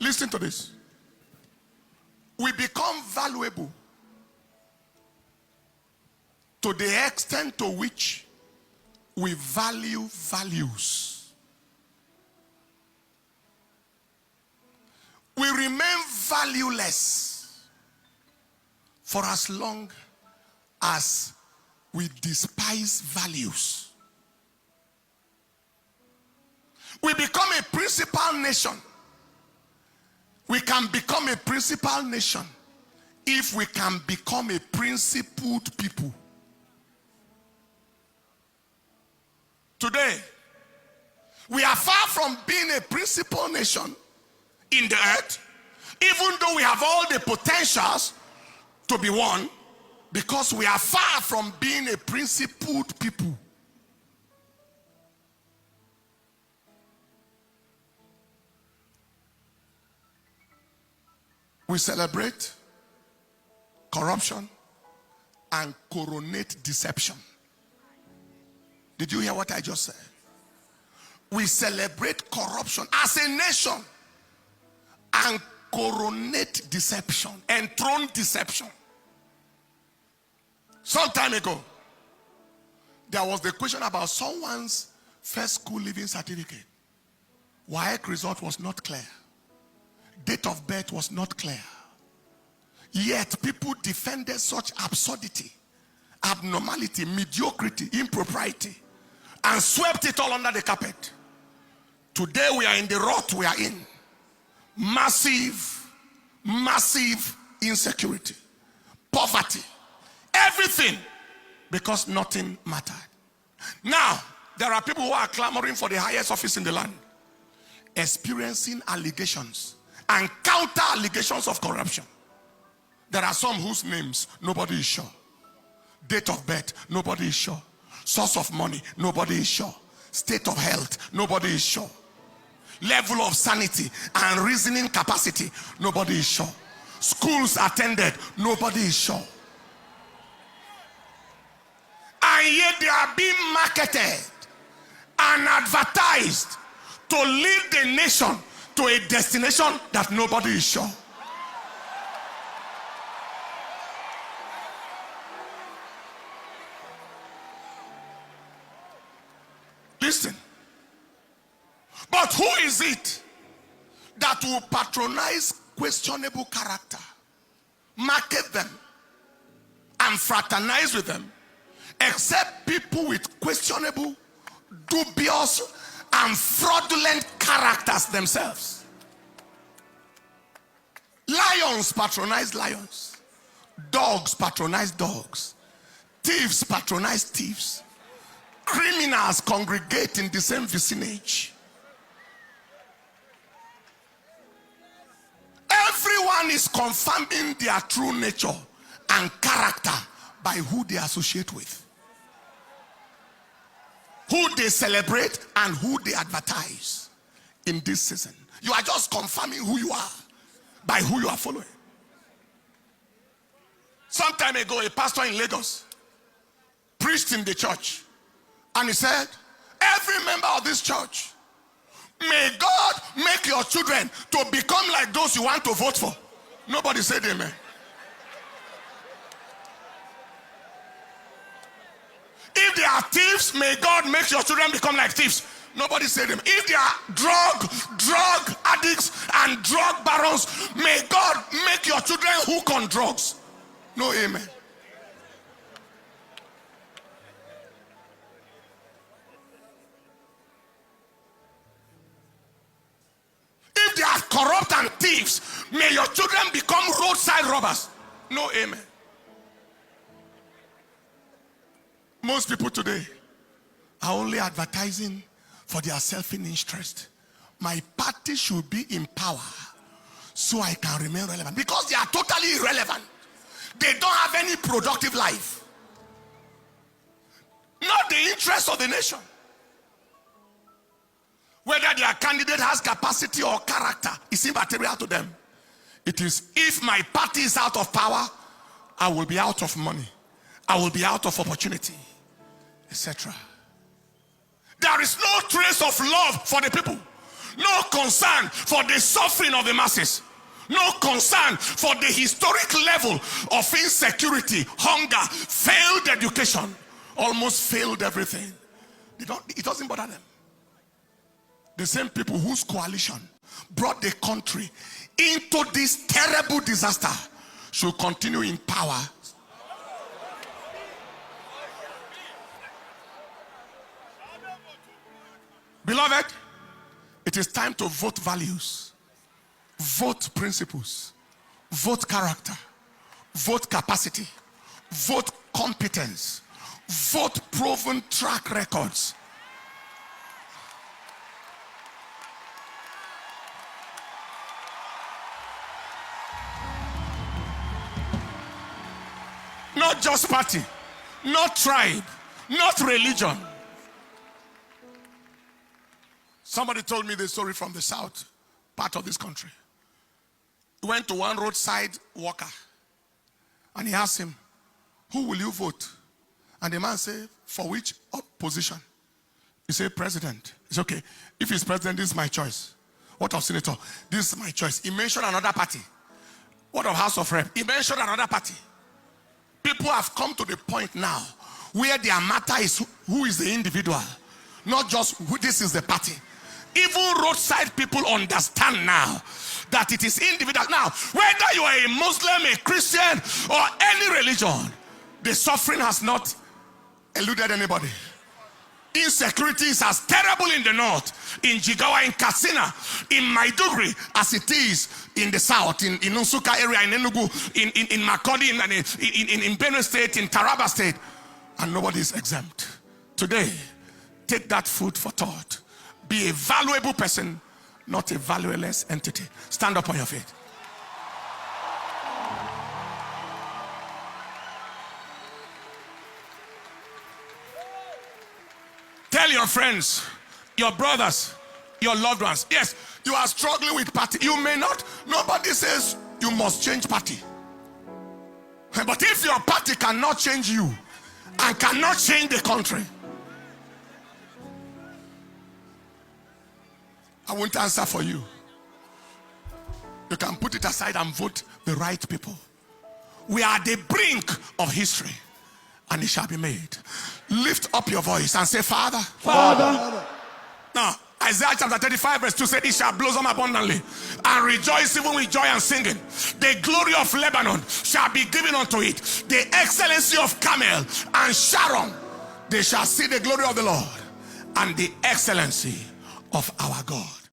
Listen to this. We become valuable to the extent to which we value values. We remain valueless for as long as we despise values. We become a principal nation. We can become a principal nation if we can become a principled people. Today, we are far from being a principal nation in the earth, even though we have all the potentials to be one, because we are far from being a principled people. We celebrate corruption and coronate deception. Did you hear what I just said? We celebrate corruption as a nation and coronate deception, enthrone deception. Some time ago, there was the question about someone's first school leaving certificate. WAEC result was not clear. Date of birth was not clear. Yet people defended such absurdity, abnormality, mediocrity, impropriety, and swept it all under the carpet. Today we are in the rut we are in. Massive insecurity, poverty, everything, because nothing mattered. Now, there are people who are clamoring for the highest office in the land, experiencing allegations and counter allegations of corruption. There are some whose names nobody is sure. Date of birth, nobody is sure. Source of money, nobody is sure. State of health, nobody is sure. Level of sanity and reasoning capacity, nobody is sure. Schools attended, nobody is sure. And yet they are being marketed and advertised to lead the nation to a destination that nobody is sure. Listen. But who is it that will patronize questionable character, market them, and fraternize with them, except people with questionable, dubious, and fraudulent characters themselves? Lions patronize lions. Dogs patronize dogs. Thieves patronize thieves. Criminals congregate in the same vicinage. Everyone is confirming their true nature and character by who they associate with, who they celebrate, and who they advertise in this season. You are just confirming who you are by who you are following. Some time ago, a pastor in Lagos preached in the church, and he said, every member of this church, may God make your children to become like those you want to vote for. Nobody said amen. If they are thieves, may God make your children become like thieves. Nobody said amen. If they are drug addicts and drug barons, may God make your children hook on drugs. No amen. If they are corrupt and thieves, may your children become roadside robbers. No amen. Most people today are only advertising for their self-interest. My party should be in power so I can remain relevant, because they are totally irrelevant. They don't have any productive life. Not the interest of the nation. Whether their candidate has capacity or character is immaterial to them. It is, if my party is out of power, I will be out of money, I will be out of opportunity, etc. There is no trace of love for the people, No concern for the suffering of the masses. No concern for the historic level of insecurity, hunger, failed education, almost failed everything. It doesn't bother them. The same people whose coalition brought the country into this terrible disaster should continue in power. Beloved, it is time to vote values, vote principles, vote character, vote capacity, vote competence, vote proven track records. Not just party, not tribe, not religion. Somebody told me the story from the south part of this country. He went to one roadside walker and he asked him, "Who will you vote?" And the man said, "For which position?" He said, "President." He said, "Okay, if he's president, this is my choice." What of senator? This is my choice. He mentioned another party. What of House of Rep? He mentioned another party. People have come to the point now where their matter is who is the individual, not just who this is the party. Even roadside people understand now that it is individual. Now, whether you are a Muslim, a Christian, or any religion, the suffering has not eluded anybody. Insecurity is as terrible in the north, in Jigawa, in Katsina, in Maiduguri, as it is in the south, in Nsuka area, in Enugu, in Makurdi, in Benue State, in Taraba State, and nobody is exempt. Today, take that food for thought. Be a valuable person, not a valueless entity. Stand up on your feet. Tell your friends, your brothers, your loved ones, yes, you are struggling with party. You may not, nobody says you must change party. But if your party cannot change you and cannot change the country, I won't answer for you. You can put it aside and vote the right people. We are at the brink of history, and it shall be made. Lift up your voice and say, "Father." Father. Now, Isaiah chapter 35 verse 2 said, "It shall blossom abundantly and rejoice even with joy and singing. The glory of Lebanon shall be given unto it. The excellency of Carmel and Sharon. They shall see the glory of the Lord and the excellency of our God."